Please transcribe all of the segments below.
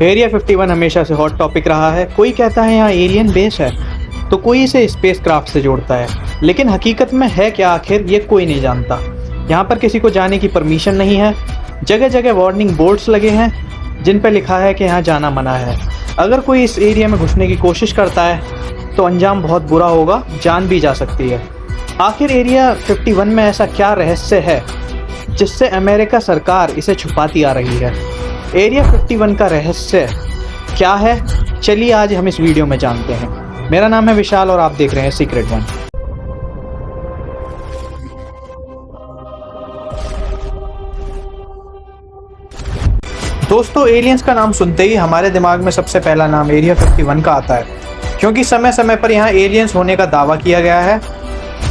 Area 51 हमेशा से hot topic रहा है। कोई कहता है यहाँ एलियन बेस है, तो कोई इसे स्पेस क्राफ्ट से जोड़ता है, लेकिन हकीकत में है क्या आखिर ये कोई नहीं जानता। यहाँ पर किसी को जाने की परमिशन नहीं है। जगह जगह वार्निंग बोर्ड्स लगे हैं जिन पर लिखा है कि यहाँ जाना मना है। अगर कोई इस एरिया में घुसने की कोशिश करता है तो अंजाम बहुत बुरा होगा, जान भी जा सकती है। आखिर एरिया 51 में ऐसा क्या रहस्य है जिससे अमेरिका सरकार इसे छुपाती आ रही है? एरिया 51 का रहस्य क्या है, चलिए आज हम इस वीडियो में जानते हैं। मेरा नाम है विशाल और आप देख रहे हैं सीक्रेट वन। दोस्तों, एलियंस का नाम सुनते ही हमारे दिमाग में सबसे पहला नाम एरिया 51 का आता है, क्योंकि समय समय पर यहाँ एलियंस होने का दावा किया गया है।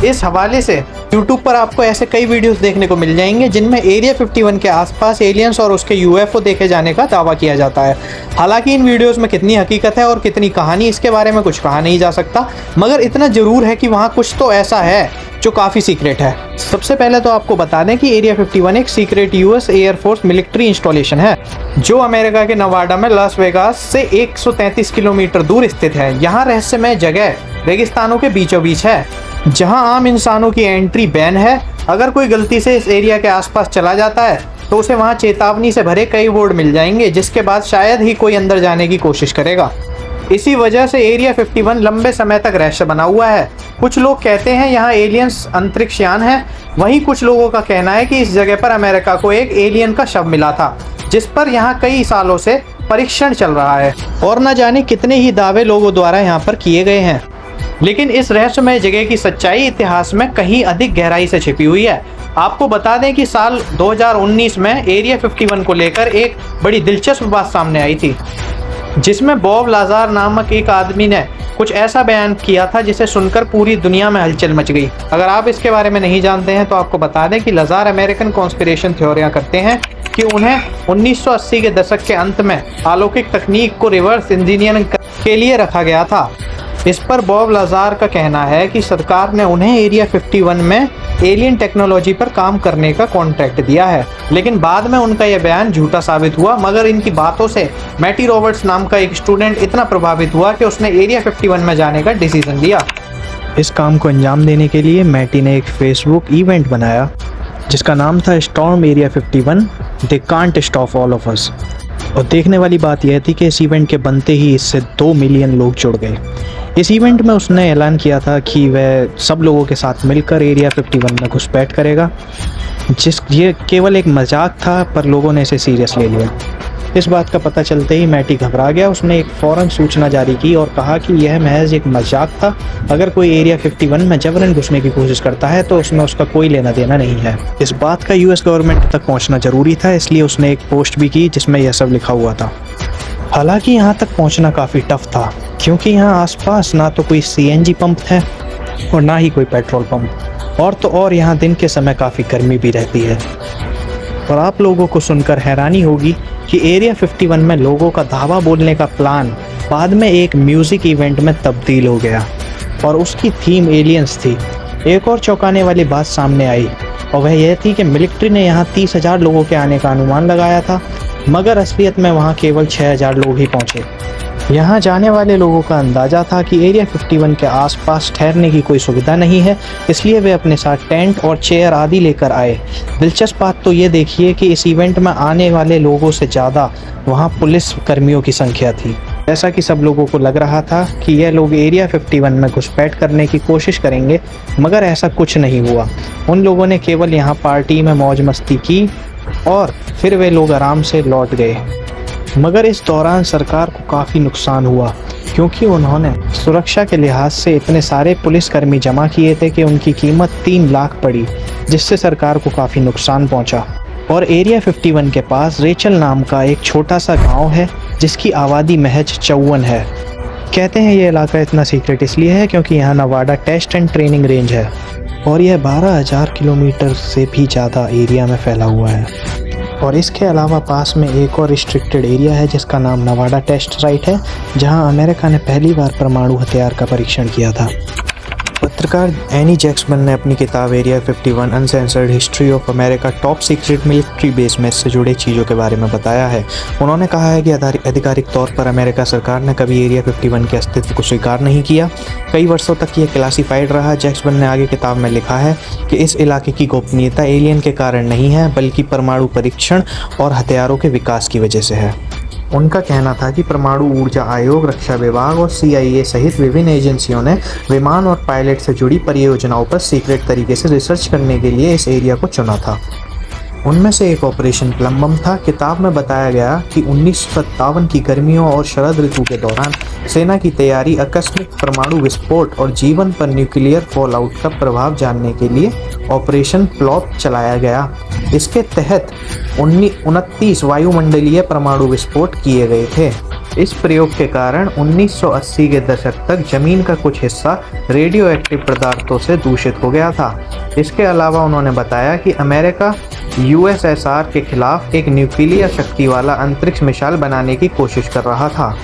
इस हवाले से YouTube पर आपको ऐसे कई वीडियोस देखने को मिल जाएंगे जिनमें एरिया 51 के आसपास एलियंस और उसके UFO देखे जाने का दावा किया जाता है। हालांकि इन वीडियोस में कितनी हकीकत है और कितनी कहानी, इसके बारे में कुछ कहा नहीं जा सकता, मगर इतना ज़रूर है कि वहाँ कुछ तो ऐसा है जो काफ़ी सीक्रेट है। सबसे पहले तो आपको बता दें कि एरिया 51 एक secret US air force military installation है जो अमेरिका के नवाडा में लास वेगास से 133 किलोमीटर दूर स्थित है। यहाँ रहस्यमय जगह रेगिस्तानों के बीचों बीच है, जहां आम इंसानों की एंट्री बैन है। अगर कोई गलती से इस एरिया के आसपास चला जाता है तो उसे वहां चेतावनी से भरे कई बोर्ड मिल जाएंगे, जिसके बाद शायद ही कोई अंदर जाने की कोशिश करेगा। इसी वजह से एरिया 51 लंबे समय तक रहस्य बना हुआ है। कुछ लोग कहते हैं यहाँ एलियंस अंतरिक्ष यान है, वहीं कुछ लोगों का कहना है कि इस जगह पर अमेरिका को एक एलियन का शव मिला था, जिस पर यहाँ कई सालों से परीक्षण चल रहा है और न जाने कितने ही दावे लोगों द्वारा यहाँ पर किए गए हैं। लेकिन इस रहस्यमय जगह की सच्चाई इतिहास में कहीं अधिक गहराई से छिपी हुई है। आपको बता दें कि साल 2019 में एरिया 51 को लेकर एक बड़ी दिलचस्प बात सामने आई थी, जिसमें बॉब लाजार नामक एक आदमी ने कुछ ऐसा बयान किया था जिसे सुनकर पूरी दुनिया में हलचल मच गई। अगर आप इसके बारे में नहीं जानते हैं तो आपको बता दें कि लाजार अमेरिकन कॉन्स्पिरेशन थ्योरियां करते हैं कि उन्हें 1980 के दशक के अंत में अलौकिक तकनीक को रिवर्स इंजीनियरिंग के लिए रखा गया था। इस पर बॉब लाजार का कहना है कि सरकार ने उन्हें एरिया 51 में एलियन टेक्नोलॉजी पर काम करने का कॉन्ट्रैक्ट दिया है, लेकिन बाद में उनका यह बयान झूठा साबित हुआ। मगर इनकी बातों से मैटी रॉबर्ट्स नाम का एक स्टूडेंट इतना प्रभावित हुआ कि उसने एरिया 51 में जाने का डिसीजन लिया। इस काम को अंजाम देने के लिए मैटी ने एक फेसबुक इवेंट बनाया जिसका नाम था storm area 51 they can't stop all of us. और देखने वाली बात यह थी कि इस इवेंट के बनते ही इससे 2 मिलियन लोग जुड़ गए। इस इवेंट में उसने ऐलान किया था कि वह सब लोगों के साथ मिलकर एरिया 51 में घुसपैठ करेगा। ये केवल एक मजाक था, पर लोगों ने इसे सीरियस ले लिया। इस बात का पता चलते ही मैटी घबरा गया। उसने एक फ़ौरन सूचना जारी की और कहा कि यह महज एक मजाक था। अगर कोई एरिया 51 में जबरन घुसने की कोशिश करता है तो उसमें उसका कोई लेना देना नहीं है। इस बात का US गवर्नमेंट तक पहुंचना जरूरी था, इसलिए उसने एक पोस्ट भी की जिसमें यह सब लिखा हुआ था। हालांकि यहाँ तक पहुँचना काफ़ी टफ था, क्योंकि यहाँ आसपास ना तो कोई CNG पंप है और ना ही कोई पेट्रोल पंप, और तो और यहाँ दिन के समय काफ़ी गर्मी भी रहती है। और आप लोगों को सुनकर हैरानी होगी कि एरिया 51 में लोगों का धावा बोलने का प्लान बाद में एक म्यूज़िक इवेंट में तब्दील हो गया और उसकी थीम एलियंस थी। एक और चौंकाने वाली बात सामने आई और वह यह थी कि मिलिट्री ने यहाँ 30,000 लोगों के आने का अनुमान लगाया था, मगर असलियत में वहाँ केवल 6,000 लोग ही पहुँचे। यहाँ जाने वाले लोगों का अंदाज़ा था कि एरिया 51 के आसपास ठहरने की कोई सुविधा नहीं है, इसलिए वे अपने साथ टेंट और चेयर आदि लेकर आए। दिलचस्प बात तो ये देखिए कि इस इवेंट में आने वाले लोगों से ज़्यादा वहाँ पुलिस कर्मियों की संख्या थी। जैसा कि सब लोगों को लग रहा था कि यह लोग एरिया 51 में घुसपैठ करने की कोशिश करेंगे, मगर ऐसा कुछ नहीं हुआ। उन लोगों ने केवल यहाँ पार्टी में मौज मस्ती की और फिर वे लोग आराम से लौट गए। मगर इस दौरान सरकार को काफ़ी नुकसान हुआ, क्योंकि उन्होंने सुरक्षा के लिहाज से इतने सारे पुलिसकर्मी जमा किए थे कि उनकी कीमत 3 लाख पड़ी, जिससे सरकार को काफ़ी नुकसान पहुंचा। और एरिया 51 के पास रेचल नाम का एक छोटा सा गांव है जिसकी आबादी महज 54 है। कहते हैं ये इलाका इतना सीक्रेट इसलिए है क्योंकि यहाँ Nevada test and training range है और यह 12,000 किलोमीटर से भी ज़्यादा एरिया में फैला हुआ है। और इसके अलावा पास में एक और रिस्ट्रिक्टेड एरिया है जिसका नाम नवाडा टेस्ट साइट है, जहां अमेरिका ने पहली बार परमाणु हथियार का परीक्षण किया था। पत्रकार एनी जैक्सन ने अपनी किताब area 51 uncensored history of America top secret military base में इससे जुड़े चीज़ों के बारे में बताया है। उन्होंने कहा है कि आधिकारिक तौर पर अमेरिका सरकार ने कभी एरिया 51 के अस्तित्व को स्वीकार नहीं किया। कई वर्षों तक यह क्लासिफाइड रहा। जैक्सन ने आगे किताब में लिखा है कि इस इलाके की गोपनीयता एलियन के कारण नहीं है, बल्कि परमाणु परीक्षण और हथियारों के विकास की वजह से है। उनका कहना था कि परमाणु ऊर्जा आयोग, रक्षा विभाग और CIA सहित विभिन्न एजेंसियों ने विमान और पायलट से जुड़ी परियोजनाओं पर सीक्रेट तरीके से रिसर्च करने के लिए इस एरिया को चुना था। उनमें से एक ऑपरेशन प्लम्बम था। किताब में बताया गया कि 1957 की गर्मियों और शरद ऋतु के दौरान सेना की तैयारी आकस्मिक परमाणु विस्फोट और जीवन पर न्यूक्लियर फॉलआउट का प्रभाव जानने के लिए ऑपरेशन प्लॉप चलाया गया। इसके तहत 29 वायुमंडलीय परमाणु विस्फोट किए गए थे। इस प्रयोग के कारण 1980 के दशक तक जमीन का कुछ हिस्सा रेडियो एक्टिव पदार्थों से दूषित हो गया था। इसके अलावा उन्होंने बताया कि अमेरिका USSR के खिलाफ एक न्यूक्लियर शक्ति वाला अंतरिक्ष मिसाइल बनाने की कोशिश कर रहा था,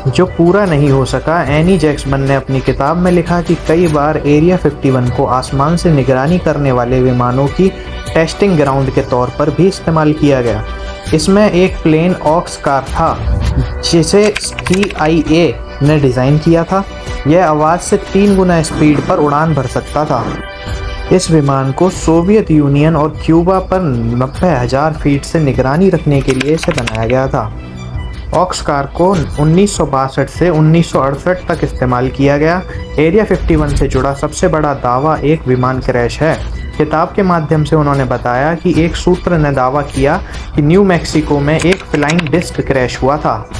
जो पूरा नहीं हो सका। एनी जैक्सन ने अपनी किताब में लिखा कि कई बार एरिया 51 को आसमान से निगरानी करने वाले विमानों की टेस्टिंग ग्राउंड के तौर पर भी इस्तेमाल किया गया। इसमें एक प्लेन ऑक्सकार था जिसे CIA ने डिज़ाइन किया था। यह आवाज़ से 3 गुना स्पीड पर उड़ान भर सकता था। इस विमान को सोवियत यूनियन और क्यूबा पर 90,000 फीट से निगरानी रखने के लिए इसे बनाया गया था। ऑक्सकार को 1962 से 1968 तक इस्तेमाल किया गया। एरिया 51 से जुड़ा सबसे बड़ा दावा एक विमान क्रैश है। किताब के माध्यम से उन्होंने बताया कि एक सूत्र ने दावा किया कि न्यू मैक्सिको में एक फ्लाइंग डिस्क क्रैश हुआ था।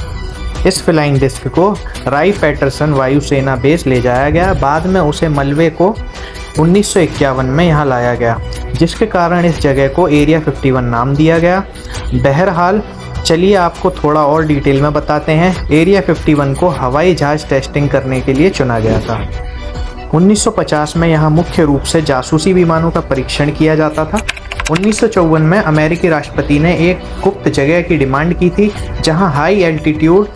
इस फ्लाइंग डिस्क को राई पैटरसन वायुसेना बेस ले जाया गया। बाद में उसे मलबे को 1951 में यहाँ लाया गया, जिसके कारण इस जगह को एरिया 51 नाम दिया गया। बहरहाल चलिए आपको थोड़ा और डिटेल में बताते हैं। एरिया 51 को हवाई जहाज टेस्टिंग करने के लिए चुना गया था। 1950 में यहाँ मुख्य रूप से जासूसी विमानों का परीक्षण किया जाता था। 1954 में अमेरिकी राष्ट्रपति ने एक गुप्त जगह की डिमांड की थी जहाँ हाई एल्टीट्यूड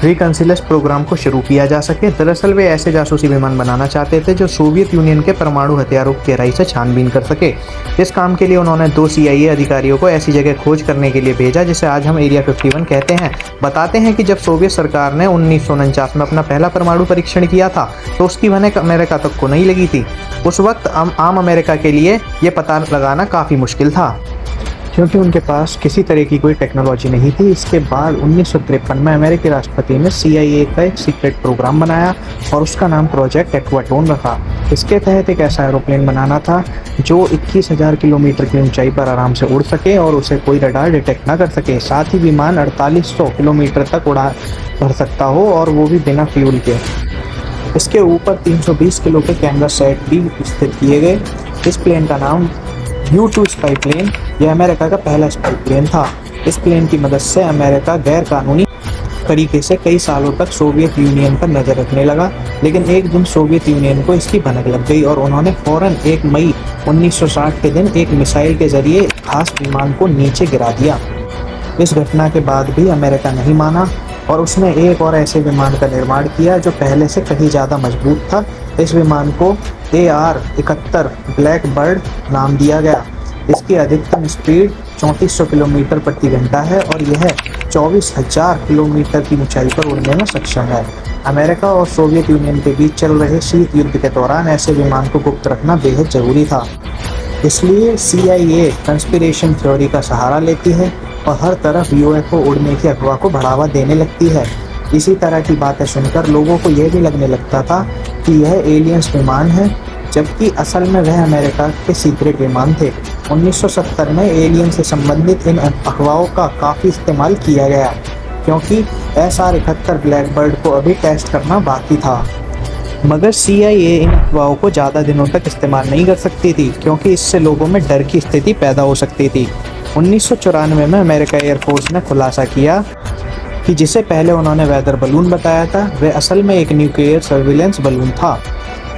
रिकन्सिलस प्रोग्राम को शुरू किया जा सके। दरअसल वे ऐसे जासूसी विमान बनाना चाहते थे जो सोवियत यूनियन के परमाणु हथियारों की गहराई से छानबीन कर सके। इस काम के लिए उन्होंने 2 CIA अधिकारियों को ऐसी जगह खोज करने के लिए भेजा जिसे आज हम एरिया 51 कहते हैं। बताते हैं कि जब सोवियत सरकार ने 1949 में अपना पहला परमाणु परीक्षण किया था तो उसकी भनक अमेरिका तक को नहीं लगी थी। उस वक्त आम अमेरिका के लिए ये पता लगाना काफ़ी मुश्किल था, क्योंकि उनके पास किसी तरह की कोई टेक्नोलॉजी नहीं थी। इसके बाद 1953 में अमेरिकी राष्ट्रपति ने CIA का एक सीक्रेट प्रोग्राम बनाया और उसका नाम प्रोजेक्ट एक्वाटोन रखा। इसके तहत एक ऐसा एरोप्लेन बनाना था जो 21,000 किलोमीटर की ऊंचाई पर आराम से उड़ सके और उसे कोई रडार डिटेक्ट ना कर सके। साथ ही विमान 4800 किलोमीटर तक उड़ा भर सकता हो और वो भी बिना फ्यूल के। इसके ऊपर 320 किलो के कैमरा सेट भी स्थित किए गए। इस प्लेन का नाम U-2 स्पाई प्लेन, यह अमेरिका का पहला स्पाई प्लेन था। इस प्लेन की मदद से अमेरिका गैर कानूनी तरीके से कई सालों तक सोवियत यूनियन पर नज़र रखने लगा, लेकिन एक दिन सोवियत यूनियन को इसकी भनक लग गई और उन्होंने फ़ौरन 1 मई 1960 के दिन एक मिसाइल के जरिए खास विमान को नीचे गिरा दिया। इस घटना के बाद भी अमेरिका नहीं माना और उसने एक और ऐसे विमान का निर्माण किया जो पहले से कहीं ज़्यादा मजबूत था। इस विमान को AR-71 ब्लैक बर्ड नाम दिया गया। इसकी अधिकतम स्पीड 3400 किलोमीटर प्रति घंटा है और यह 24,000 किलोमीटर की ऊंचाई पर उड़ने में सक्षम है। अमेरिका और सोवियत यूनियन के बीच चल रहे शीत युद्ध के दौरान ऐसे विमान को गुप्त रखना बेहद ज़रूरी था। इसलिए CIA कंस्पिरेशन थ्योरी का सहारा लेती है और हर तरफ UFO उड़ने की अफवाह को बढ़ावा देने लगती है। इसी तरह की बातें सुनकर लोगों को यह भी लगने लगता था कि यह एलियंस विमान है, जबकि असल में वह अमेरिका के सीक्रेट विमान थे। 1970 में एलियन से संबंधित इन अफवाहों का काफ़ी इस्तेमाल किया गया, क्योंकि SR-71 ब्लैक बर्ड को अभी टेस्ट करना बाकी था। मगर CIA इन अफवाहों को ज़्यादा दिनों तक इस्तेमाल नहीं कर सकती थी, क्योंकि इससे लोगों में डर की स्थिति पैदा हो सकती थी। 1994 में अमेरिका एयरफोर्स ने खुलासा किया कि जिसे पहले उन्होंने वेदर बलून बताया था, वह असल में एक न्यूक्लियर सर्विलेंस बलून था।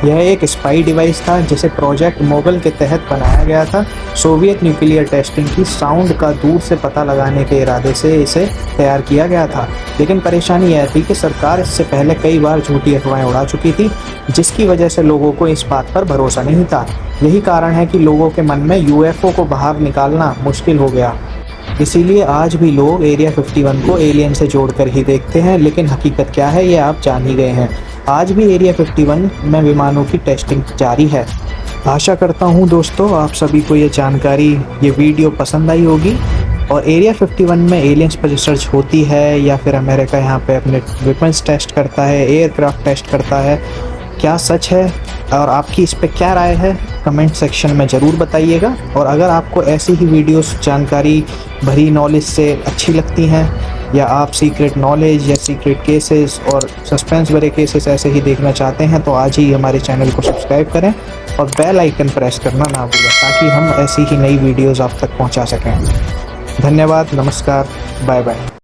यह एक स्पाई डिवाइस था जिसे प्रोजेक्ट मोगल के तहत बनाया गया था। सोवियत न्यूक्लियर टेस्टिंग की साउंड का दूर से पता लगाने के इरादे से इसे तैयार किया गया था। लेकिन परेशानी यह थी कि सरकार इससे पहले कई बार झूठी अफवाहें उड़ा चुकी थी, जिसकी वजह से लोगों को इस बात पर भरोसा नहीं था। यही कारण है कि लोगों के मन में यूएफओ को बाहर निकालना मुश्किल हो गया। इसीलिए आज भी लोग एरिया 51 को एलियन से जोड़कर ही देखते हैं, लेकिन हकीकत क्या है ये आप जान ही गए हैं। आज भी एरिया 51 में विमानों की टेस्टिंग जारी है। आशा करता हूँ दोस्तों आप सभी को ये जानकारी, ये वीडियो पसंद आई होगी। और एरिया 51 में एलियंस पर रिसर्च होती है या फिर अमेरिका यहाँ पे अपने वेपन्स टेस्ट करता है, एयरक्राफ्ट टेस्ट करता है, क्या सच है और आपकी इस पे क्या राय है, कमेंट सेक्शन में ज़रूर बताइएगा। और अगर आपको ऐसी ही वीडियोस जानकारी भरी नॉलेज से अच्छी लगती हैं, या आप सीक्रेट नॉलेज या सीक्रेट केसेस और सस्पेंस भरे केसेस ऐसे ही देखना चाहते हैं, तो आज ही हमारे चैनल को सब्सक्राइब करें और बेल आइकन प्रेस करना ना भूलें, ताकि हम ऐसी ही नई वीडियोज़ आप तक पहुँचा सकें। धन्यवाद, नमस्कार, बाय बाय।